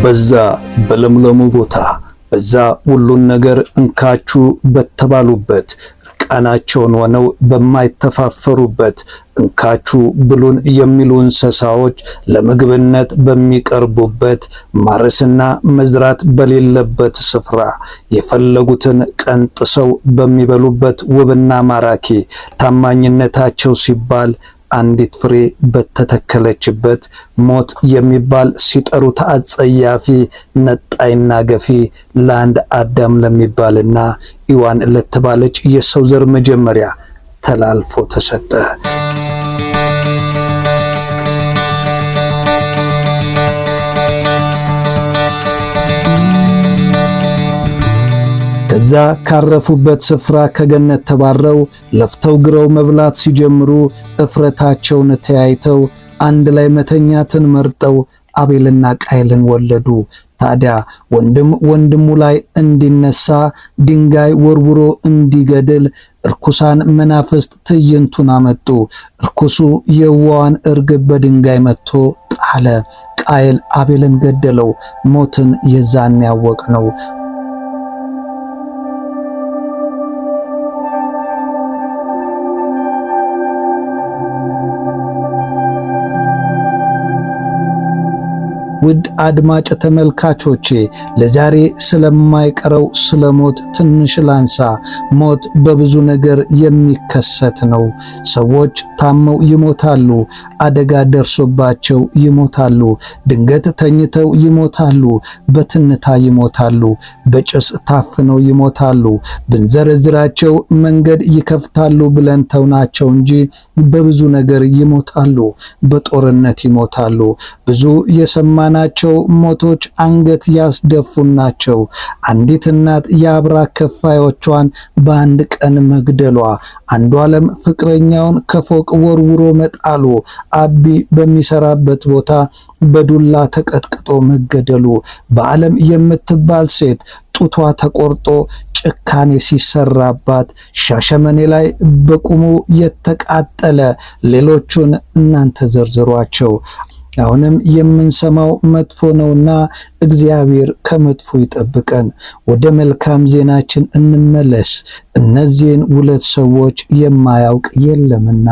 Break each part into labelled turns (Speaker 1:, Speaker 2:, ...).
Speaker 1: በዛ በለምለሙ ቦታ በዛ ሁሉን ነገር እንካችሁ በተባሉበት ቃናቸውን ሆነው በማይተፋፈሩበት እንካችሁ ብሉን የሚሉ እንስሳዎች ለምግብነት በሚቀርቡበት ማረስና መዝራት በሌለበት ስፍራ የፈለጉትን ቀንጥሰው በሚበሉበት ውብና ማራኪ ታማኝነታቸው ሲባል አንዲት ፍሬ በተተከለችበት ሞት የሚባል ሲጠሩት አጸያፊ ነጣይና ገፊ ለአንድ አዳም ለሚባልና ኢዋን ለተባለች የሰው ዘር መጀመሪያ ተላልፎ ተሰጠ። ከዛ ካረፉበት ስፍራ ከገነት ተባረው ለፍተው ግረው መብላት ሲጀምሩ እፍረታቸውን ተያይተው አንድ ላይ መተኛትን መርጠው አቤልና ቃየልን ወለዱ። ታዲያ ወንድም ወንድሙ ላይ እንዲነሳ ድንጋይ ወርውሮ እንዲገድል እርኩሳን መናፍስት ትዕይንቱን አመጡ። እርኩሱ የዋዋን እርግብ በድንጋይ መትቶ ጣለ። ቃየል አቤልን ገደለው። ሞትን የዛን ያወቅ ነው። ውድ አድማጭ ተመልካቾቼ ለዛሬ ስለማይቀረው ስለሞት ትንሽ ላንሳ። ሞት በብዙ ነገር የሚከሰት ነው። ሰዎች ታመው ይሞታሉ፣ አደጋ ደርሶባቸው ይሞታሉ፣ ድንገት ተኝተው ይሞታሉ፣ በትንታ ይሞታሉ፣ በጭስ ታፍነው ይሞታሉ። ብንዘረዝራቸው መንገድ ይከፍታሉ ብለን ተውናቸው እንጂ በብዙ ነገር ይሞታሉ። በጦርነት ይሞታሉ። ብዙ የሰማናቸው ሞቶች አንገት ያስደፉናቸው። አንዲት እናት የአብራክ ከፋዮቿን በአንድ ቀን መግደሏ፣ አንዱ ዓለም ፍቅረኛውን ከፎቅ ወርውሮ መጣሉ፣ አቢ በሚሰራበት ቦታ በዱላ ተቀጥቅጦ መገደሉ፣ በዓለም የምትባል ሴት ጡቷ ተቆርጦ ጭካኔ ሲሰራባት፣ ሻሸመኔ ላይ በቁሙ የተቃጠለ፣ ሌሎቹን እናንተ ዘርዝሯቸው። አሁንም የምንሰማው መጥፎ ነውና እግዚአብሔር ከመጥፎ ይጠብቀን። ወደ መልካም ዜናችን እንመለስ። እነዚህን ሁለት ሰዎች የማያውቅ የለምና።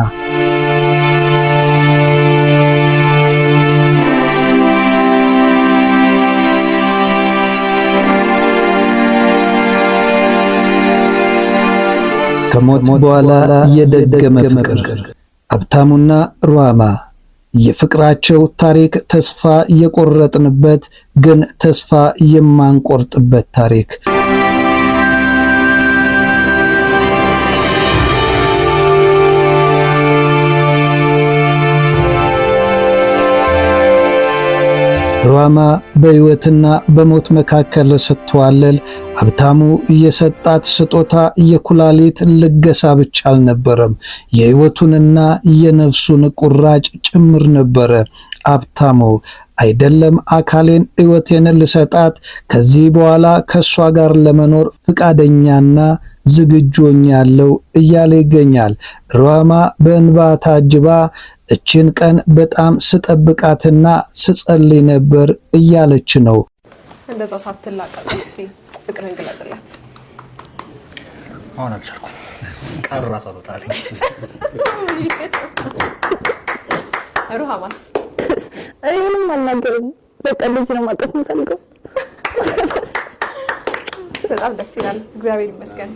Speaker 1: ከሞት በኋላ የደገመ ፍቅር። ሀብታሙና ሩሃማ የፍቅራቸው ታሪክ ተስፋ የቆረጥንበት ግን ተስፋ የማንቆርጥበት ታሪክ። ሩሃማ በሕይወትና በሞት መካከል ስትዋለል ሀብታሙ የሰጣት ስጦታ የኩላሊት ልገሳ ብቻ አልነበረም፣ የሕይወቱንና የነፍሱን ቁራጭ ጭምር ነበረ። ሀብታሙ አይደለም አካሌን ሕይወቴን ልሰጣት፣ ከዚህ በኋላ ከሷ ጋር ለመኖር ፍቃደኛና ዝግጁ ሆኛለሁ እያለ ይገኛል። ሩሃማ በእንባ ታጅባ እችን ቀን በጣም ስጠብቃትና ስጸልይ ነበር እያለች ነው።
Speaker 2: እንደዛው ሳትላቀቅ እስቲ ፍቅርን ግለጽላት።
Speaker 3: አሁን አልቻልኩም። ቀራ ጸሎታል።
Speaker 2: ሩሃማስ
Speaker 4: ምንም አልናገርም። በቃ ልጅ ነው ማቀፍ የምፈልገው።
Speaker 2: በጣም ደስ ይላል። እግዚአብሔር ይመስገን።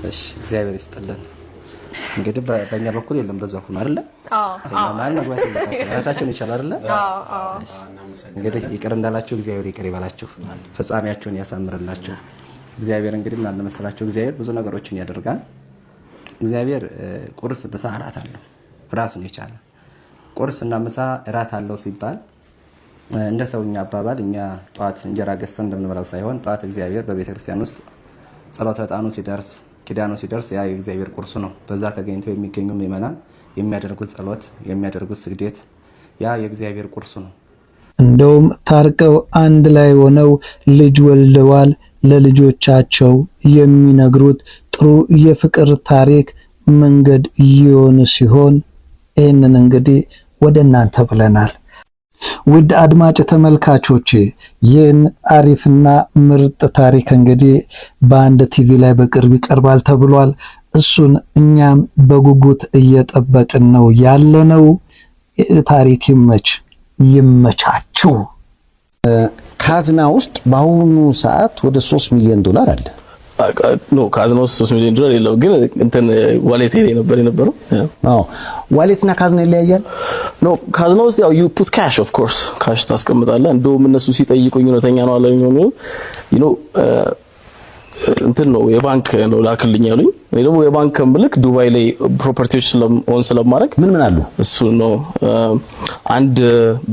Speaker 3: እሺ እግዚአብሔር ይስጥልን። እንግዲህ በእኛ በኩል የለም በዛው ሆኖ አይደለ? ማለት መግባት ይመጣል ራሳቸውን ይቻላል አይደለ? እንግዲህ ይቅር እንዳላችሁ እግዚአብሔር ይቅር ይበላችሁ፣ ፍጻሜያችሁን ያሳምርላችሁ። እግዚአብሔር እንግዲህ ምን አለ መሰላችሁ፣ እግዚአብሔር ብዙ ነገሮችን ያደርጋል። እግዚአብሔር ቁርስ፣ ምሳ፣ እራት አለው ራሱን የቻለ። ቁርስ እና ምሳ እራት አለው ሲባል እንደ ሰውኛ አባባል እኛ ጧት እንጀራ ገዝተን እንደምንበላው ሳይሆን ጧት እግዚአብሔር በቤተክርስቲያን ውስጥ ጸሎተ ዕጣኑ ሲደርስ ኪዳኑ ሲደርስ ያ የእግዚአብሔር ቁርሱ ነው። በዛ ተገኝተው የሚገኙ ምእመናን የሚያደርጉት ጸሎት፣ የሚያደርጉት ስግደት ያ የእግዚአብሔር ቁርሱ ነው።
Speaker 1: እንደውም ታርቀው አንድ ላይ ሆነው ልጅ ወልደዋል። ለልጆቻቸው የሚነግሩት ጥሩ የፍቅር ታሪክ መንገድ ይሆን ሲሆን ይህንን እንግዲህ ወደ እናንተ ብለናል። ውድ አድማጭ ተመልካቾች ይህን አሪፍና ምርጥ ታሪክ እንግዲህ በአንድ ቲቪ ላይ በቅርብ ይቀርባል ተብሏል። እሱን እኛም በጉጉት እየጠበቅን ነው ያለነው። ታሪክ ይመቻችሁ።
Speaker 5: ካዝና ውስጥ በአሁኑ ሰዓት ወደ 3 ሚሊዮን ዶላር አለ።
Speaker 6: ካዝና ውስጥ 3 ሚሊዮን ዶላር የለው፣ ግን እንትን ዋሌት ላይ ነበር የነበረው።
Speaker 5: ዋሌትና ካዝና ይለያያል።
Speaker 6: ካዝና ውስጥ ያው you put cash of course ካሽ ታስቀምጣለህ። እንደውም እነሱ ሲጠይቁኝ እውነተኛ ነው አለኝ ነው እንትን ነው የባንክ ነው ላክልኝ ያሉኝ። እኔ ደግሞ የባንክ ምልክ ዱባይ ላይ ፕሮፐርቲዎች ስለማድረግ
Speaker 5: ምን አሉ
Speaker 6: እሱ ነው አንድ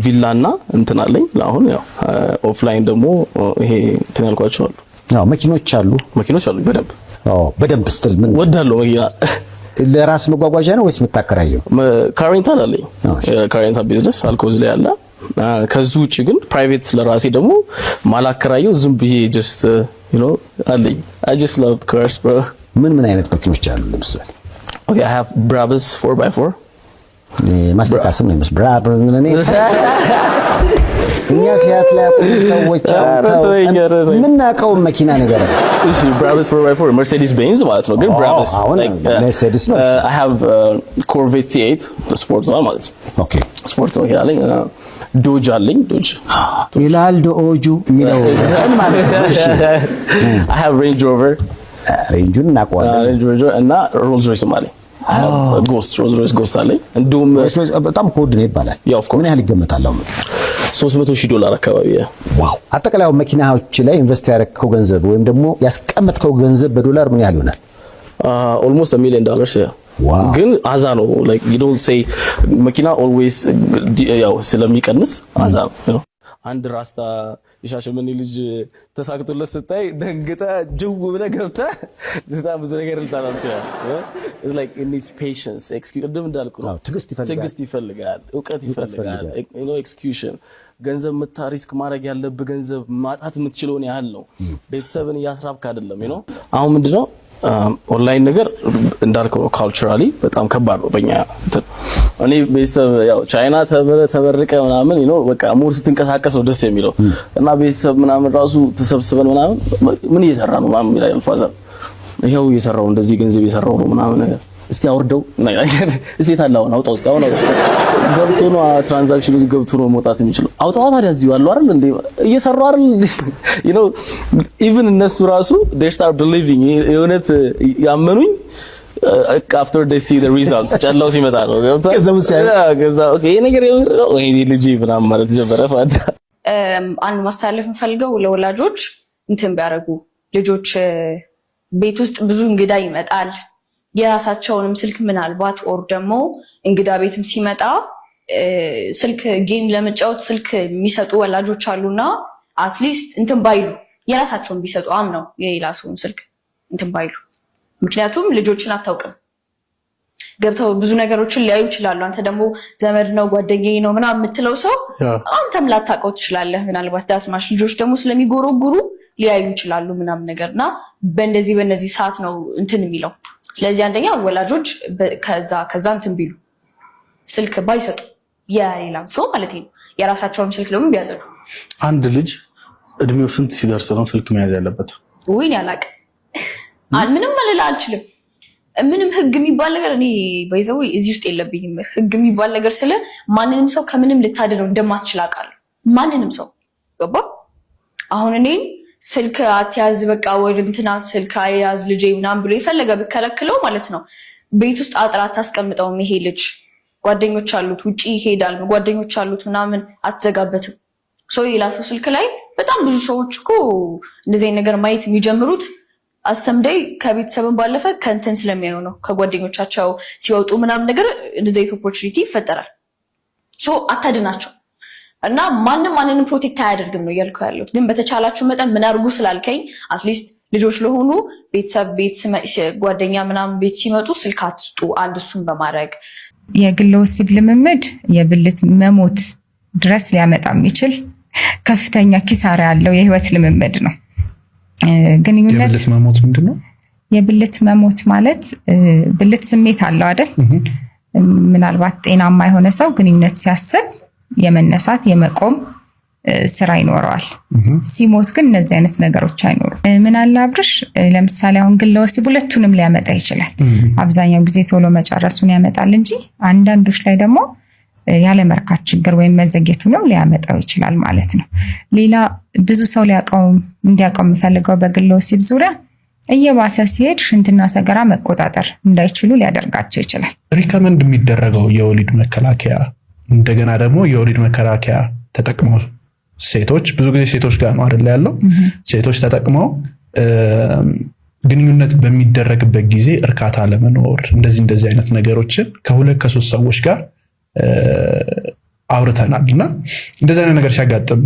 Speaker 6: ቪላና እንትን አለኝ። አሁን ያው ኦፍላይን ደግሞ ይሄ እንትን ያልኳቸው አሉ።
Speaker 5: መኪኖች አሉ በደንብ ስትል ምን
Speaker 6: ወዳለው መኪና
Speaker 5: ለራስ መጓጓዣ ነው ወይስ የምታከራየው?
Speaker 6: ካሬንታል አለኝ። ካሬንታል ቢዝነስ አልኮዝ ላይ አለ። ከዚህ ውጪ ግን ፕራይቬት ለራሴ ደግሞ ማላከራየው ዝም ብዬ just አለኝ። I just love cars bro።
Speaker 5: ምን አይነት መኪኖች አሉ ለምሳሌ?
Speaker 6: Okay, I have Brabus 4x4
Speaker 5: ማስተካከል ነው የሚመስል ብራብር ለኔ እኛ ፊያት ላይ ሰዎች ምን ናቀው መኪና ነገር
Speaker 6: እሺ Brabus 4x4 Mercedes Benz ማለት ነው። ግን Brabus
Speaker 5: like Mercedes ነው።
Speaker 6: I have Corvette C8 ስፖርት ነው ማለት ነው።
Speaker 5: ኦኬ
Speaker 6: ስፖርት ነው ያለኝ። ዶጅ አለኝ። ዶጅ
Speaker 5: ይላል ዶጁ የሚለው ማለት ነው። እሺ
Speaker 6: I have Range Rover
Speaker 5: ሬንጁን እናውቀዋለን።
Speaker 6: Range Rover እና Rolls Royce አለኝ። ጎስት Rolls Royce ጎስት አለኝ። እንደውም
Speaker 5: በጣም ኮድ ነው ይባላል። ምን ያህል ይገመታል? አሁን
Speaker 6: $300,000 አካባቢ።
Speaker 5: ዋው! አጠቃላይ መኪናዎች ላይ ኢንቨስት ያደረግከው ገንዘብ ወይም ደግሞ ያስቀመጥከው ገንዘብ በዶላር ምን ያህል ይሆናል?
Speaker 6: almost $1 million
Speaker 5: ዋው!
Speaker 6: ግን አዛ ነው like you don't say መኪና always ያው ስለሚቀንስ አዛ ነው። አንድ ራስታ የሻሸመኔ ልጅ ተሳክቶለት ስታይ ደንግጣ ጅው ብለህ ገብተህ በጣም ብዙ ነገር ልታናት ይችላል። it's like it needs patience ቅድም እንዳልኩ ነው። ትዕግስት ይፈልጋል፣ እውቀት ይፈልጋል፣ execution። ገንዘብ ሪስክ ማድረግ ያለብህ ገንዘብ ማጣት የምትችለውን ያህል ነው። ቤተሰብን እያስራብክ አይደለም አሁን ምንድነው ኦንላይን ነገር እንዳልከው ካልቸራሊ በጣም ከባድ ነው በእኛ እኔ ቤተሰብ ያው ቻይና ተበረቀ ምናምን በቃ ሙር ስትንቀሳቀስ ነው ደስ የሚለው እና ቤተሰብ ምናምን ራሱ ተሰብስበን ምናምን ምን እየሰራ ነው ምናምን ይላል ፋዘር። ይሄው እየሰራው እንደዚህ ገንዘብ እየሰራው ነው ምናምን ነገር እስቲ አውርደው እስቲ ታላውን አውጣው እስቲ አሁን ገብቶ ነው ትራንዛክሽኑ ገብቶ ነው መውጣት የሚችለው። አውጣው ታዲያ እዚሁ አሉ አይደል እንዴ እየሰራው አይደል even እነሱ ራሱ they start believing የእውነት ያመኑኝ after they see the results ጨላው ሲመጣ ነው ገዛ ኦኬ ነገር ነው ይሄ ልጅ ምናምን ማለት ጀመረ ፋዳ።
Speaker 2: አንድ ማስተላለፍ እንፈልገው ለወላጆች እንትን ቢያረጉ ልጆች ቤት ውስጥ ብዙ እንግዳ ይመጣል። የራሳቸውንም ስልክ ምናልባት ኦር ደግሞ እንግዳ ቤትም ሲመጣ ስልክ ጌም ለመጫወት ስልክ የሚሰጡ ወላጆች አሉና አትሊስት እንትን ባይሉ የራሳቸውን ቢሰጡ አምነው የሌላ ሰውን ስልክ እንትን ባይሉ። ምክንያቱም ልጆችን አታውቅም፣ ገብተው ብዙ ነገሮችን ሊያዩ ይችላሉ። አንተ ደግሞ ዘመድ ነው ጓደኛዬ ነው ምናምን የምትለው ሰው አንተም ላታውቀው ትችላለህ። ምናልባት ዳስማሽ ልጆች ደግሞ ስለሚጎረጉሩ ሊያዩ ይችላሉ ምናምን ነገርና በእነዚህ ሰዓት ነው እንትን የሚለው። ስለዚህ አንደኛ ወላጆች ከዛ እንትን ቢሉ ስልክ ባይሰጡ የሌላ ሰው ማለት ነው። የራሳቸውን ስልክ ደግሞ ቢያዘዱ።
Speaker 7: አንድ ልጅ እድሜው ስንት ሲደርስ ነው ስልክ መያዝ ያለበት?
Speaker 2: ወይኔ አላውቅም፣ ምንም ማለት አልችልም። ምንም ህግ የሚባል ነገር እኔ ባይዘው እዚህ ውስጥ የለብኝም። ህግ የሚባል ነገር ስለ ማንንም ሰው ከምንም ልታድነው እንደማትችል አውቃለሁ። ማንንም ሰው ገባ። አሁን እኔ ስልክ አትያዝ በቃ ወይ እንትና ስልክ አያዝ ልጄ ምናምን ብሎ የፈለገ ብከለክለው ማለት ነው ቤት ውስጥ አጥራት ታስቀምጠው ይሄ ልጅ ጓደኞች አሉት ውጪ ይሄዳል ጓደኞች አሉት ምናምን አትዘጋበትም። የሌላ ሰው ስልክ ላይ በጣም ብዙ ሰዎች እኮ እንደዚህ ነገር ማየት የሚጀምሩት አሰምደይ ከቤተሰብን ባለፈ ከንተን ስለሚያዩ ነው። ከጓደኞቻቸው ሲወጡ ምናምን ነገር እንደዚህ ኦፖርቹኒቲ ይፈጠራል። አታድናቸው እና ማንንም ፕሮቴክት አያደርግም ነው እያልኩ ያለሁት። ግን በተቻላችሁ መጠን ምን አድርጉ ስላልከኝ አትሊስት ልጆች ለሆኑ ቤተሰብ ጓደኛ ምናምን ቤት ሲመጡ ስልክ አትስጡ። አንድ እሱን በማድረግ
Speaker 8: የግል ወሲብ ልምምድ የብልት መሞት ድረስ ሊያመጣ የሚችል ከፍተኛ ኪሳራ ያለው የህይወት ልምምድ ነው። ግንኙነት
Speaker 7: የብልት መሞት ምንድነው?
Speaker 8: የብልት መሞት ማለት ብልት ስሜት አለው አይደል? ምናልባት ጤናማ የሆነ ሰው ግንኙነት ሲያስብ የመነሳት የመቆም ስራ ይኖረዋል። ሲሞት ግን እነዚህ አይነት ነገሮች አይኖሩም። ምን አለ አብርሽ፣ ለምሳሌ አሁን ግለ ወሲብ ሁለቱንም ሊያመጣ ይችላል። አብዛኛው ጊዜ ቶሎ መጨረሱን ያመጣል እንጂ አንዳንዶች ላይ ደግሞ ያለ መርካት ችግር ወይም መዘግየቱንም ሊያመጣው ይችላል ማለት ነው። ሌላ ብዙ ሰው እንዲያውቀው የምፈልገው በግለ ወሲብ ዙሪያ እየባሰ ሲሄድ ሽንትና ሰገራ መቆጣጠር እንዳይችሉ ሊያደርጋቸው ይችላል።
Speaker 7: ሪከመንድ የሚደረገው የወሊድ መከላከያ እንደገና ደግሞ የወሊድ መከላከያ ተጠቅመው ሴቶች ብዙ ጊዜ ሴቶች ጋር ነው አይደል ያለው፣ ሴቶች ተጠቅመው ግንኙነት በሚደረግበት ጊዜ እርካታ ለመኖር እንደዚህ አይነት ነገሮችን ከ2-3 ሰዎች ጋር አውርተናልና እንደዚህ አይነት ነገር ሲያጋጥም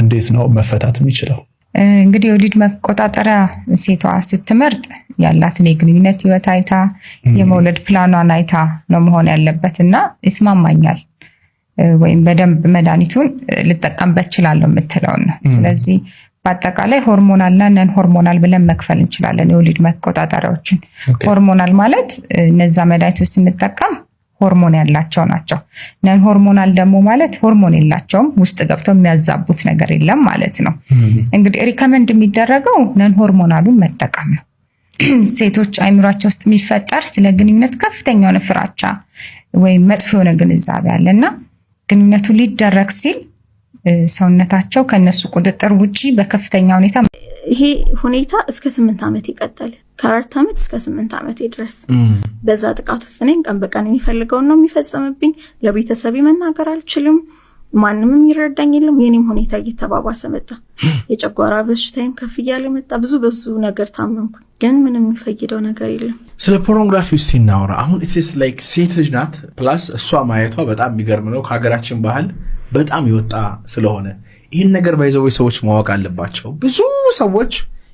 Speaker 7: እንዴት ነው መፈታት የሚችለው?
Speaker 8: እንግዲህ የወሊድ መቆጣጠሪያ ሴቷ ስትመርጥ ያላትን የግንኙነት ህይወት አይታ የመውለድ ፕላኗን አይታ ነው መሆን ያለበት እና ይስማማኛል ወይም በደንብ መድኃኒቱን ልጠቀምበት እችላለሁ የምትለው ነው። ስለዚህ በአጠቃላይ ሆርሞናልና ነን ሆርሞናል ብለን መክፈል እንችላለን የወሊድ መቆጣጠሪያዎችን። ሆርሞናል ማለት እነዛ መድኃኒቶች ስንጠቀም ሆርሞን ያላቸው ናቸው። ነን ሆርሞናል ደግሞ ማለት ሆርሞን የላቸውም፣ ውስጥ ገብተው የሚያዛቡት ነገር የለም ማለት ነው። እንግዲህ ሪከመንድ የሚደረገው ነን ሆርሞናሉን መጠቀም ነው። ሴቶች አይምሯቸው ውስጥ የሚፈጠር ስለ ግንኙነት ከፍተኛ የሆነ ፍራቻ ወይም መጥፎ የሆነ ግንዛቤ አለና ግንኙነቱ ሊደረግ ሲል ሰውነታቸው ከነሱ ቁጥጥር ውጪ በከፍተኛ ሁኔታ
Speaker 4: ይሄ ሁኔታ እስከ 8 ዓመት ይቀጥላል። ከ4 ዓመት እስከ 8 ዓመት ድረስ በዛ ጥቃት ውስጥ ነኝ። ቀን በቀን የሚፈልገውን ነው የሚፈጽምብኝ። ለቤተሰብ መናገር አልችልም። ማንንም ይረዳኝ የለም። የኔም ሁኔታ እየተባባሰ መጣ። የጨጓራ በሽታዬም ከፍ እያለ መጣ። ብዙ ነገር ታመምኩ፣ ግን ምንም የሚፈይደው ነገር የለም።
Speaker 9: ስለ ፖርኖግራፊ ውስጥ እናወራ። አሁን ኢትስ ላይክ ሴት ልጅ ናት ፕላስ እሷ ማየቷ በጣም የሚገርም ነው። ከሀገራችን ባህል በጣም ይወጣ ስለሆነ ይህን ነገር ባይዘው ሰዎች ማወቅ አለባቸው። ብዙ ሰዎች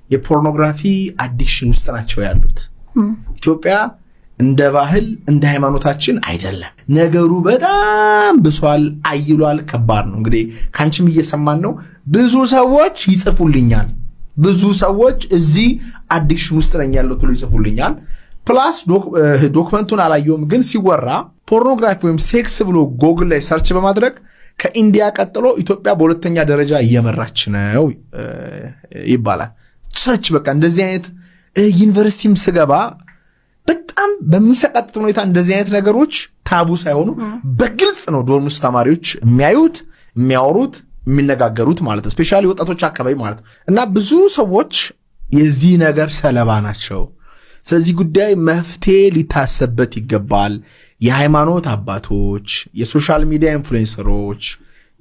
Speaker 9: የፖርኖግራፊ አዲክሽን ውስጥ ናቸው ያሉት። ኢትዮጵያ እንደ ባህል እንደ ሃይማኖታችን አይደለም። ነገሩ በጣም ብሷል፣ አይሏል፣ ከባድ ነው። እንግዲህ ካንቺም እየሰማን ነው። ብዙ ሰዎች ይጽፉልኛል። ብዙ ሰዎች እዚህ አዲክሽን ውስጥ ነኝ ያለው ብሎ ይጽፉልኛል። ፕላስ ዶክመንቱን አላየውም፣ ግን ሲወራ ፖርኖግራፊ ወይም ሴክስ ብሎ ጎግል ላይ ሰርች በማድረግ ከኢንዲያ ቀጥሎ ኢትዮጵያ በሁለተኛ ደረጃ እየመራች ነው ይባላል። ሰርች በቃ እንደዚህ አይነት ዩኒቨርሲቲም ስገባ በጣም በሚሰቀጥጥ ሁኔታ እንደዚህ አይነት ነገሮች ታቡ ሳይሆኑ በግልጽ ነው ዶርም ውስጥ ተማሪዎች የሚያዩት፣ የሚያወሩት፣ የሚነጋገሩት ማለት ነው። ስፔሻሊ ወጣቶች አካባቢ ማለት ነው። እና ብዙ ሰዎች የዚህ ነገር ሰለባ ናቸው። ስለዚህ ጉዳይ መፍትሄ ሊታሰብበት ይገባል። የሃይማኖት አባቶች፣ የሶሻል ሚዲያ ኢንፍሉዌንሰሮች፣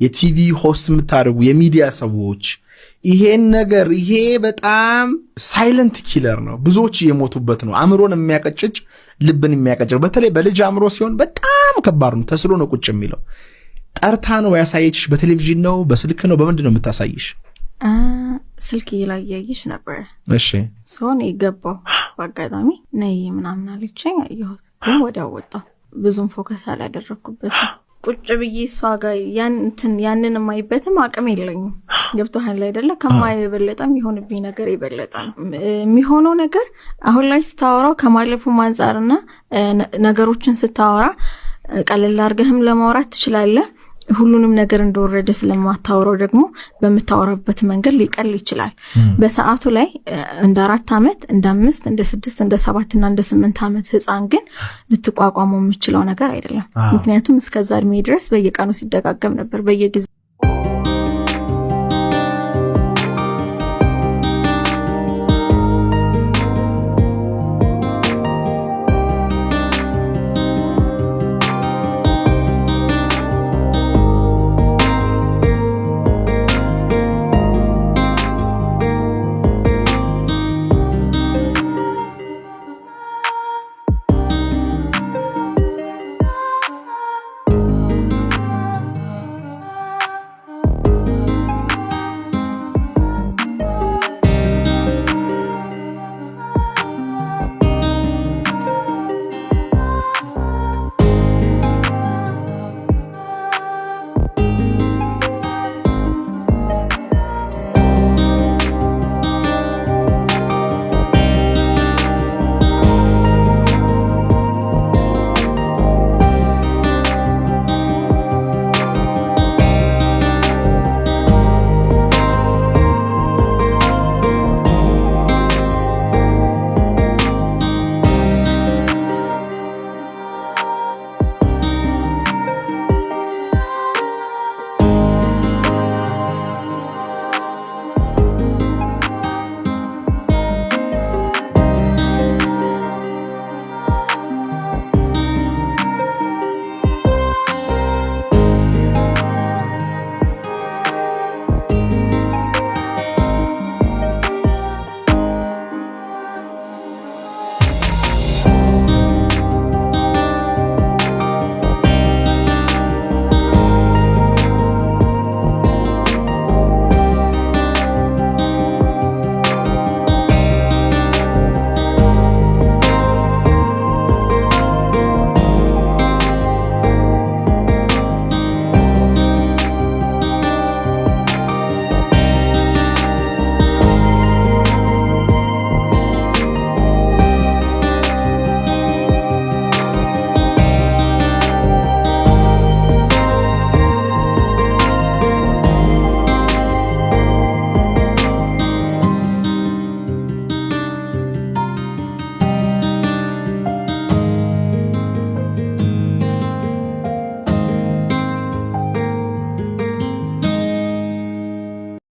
Speaker 9: የቲቪ ሆስት የምታደርጉ የሚዲያ ሰዎች ይሄን ነገር ይሄ በጣም ሳይለንት ኪለር ነው። ብዙዎች እየሞቱበት ነው። አእምሮን የሚያቀጭጭ ልብን የሚያቀጭጭ በተለይ በልጅ አእምሮ ሲሆን በጣም ከባድ ነው። ተስሎ ነው ቁጭ የሚለው። ጠርታ ነው ያሳየችሽ? በቴሌቪዥን ነው በስልክ ነው በምንድን ነው የምታሳይሽ?
Speaker 4: ስልክ ላይ ያይሽ ነበር።
Speaker 9: እሺ
Speaker 4: ሶን ይገባው በአጋጣሚ ነይ ምናምን አለችኝ። አየሁት ግን ወዲያው ወጣሁ። ብዙም ፎከስ አላደረኩበትም። ቁጭ ብዬ እሷ ጋር ያንን የማይበትም አቅም የለኝም። ገብቶሃል አይደለ? ከማየው የበለጠም የሆነብኝ ነገር የበለጠ ነው የሚሆነው። ነገር አሁን ላይ ስታወራው ከማለፉ አንጻርና ነገሮችን ስታወራ ቀለል አድርገህም ለማውራት ትችላለህ። ሁሉንም ነገር እንደወረደ ስለማታወራው ደግሞ በመታወራበት መንገድ ሊቀል ይችላል። በሰዓቱ ላይ እንደ 4 ዓመት እንደ 5 እንደ 6 እንደ 7 እና እንደ 8 ዓመት ህፃን ግን ልትቋቋመው የምችለው ነገር አይደለም። ምክንያቱም እስከዛ እድሜ ድረስ በየቀኑ ሲደጋገም ነበር በየጊዜ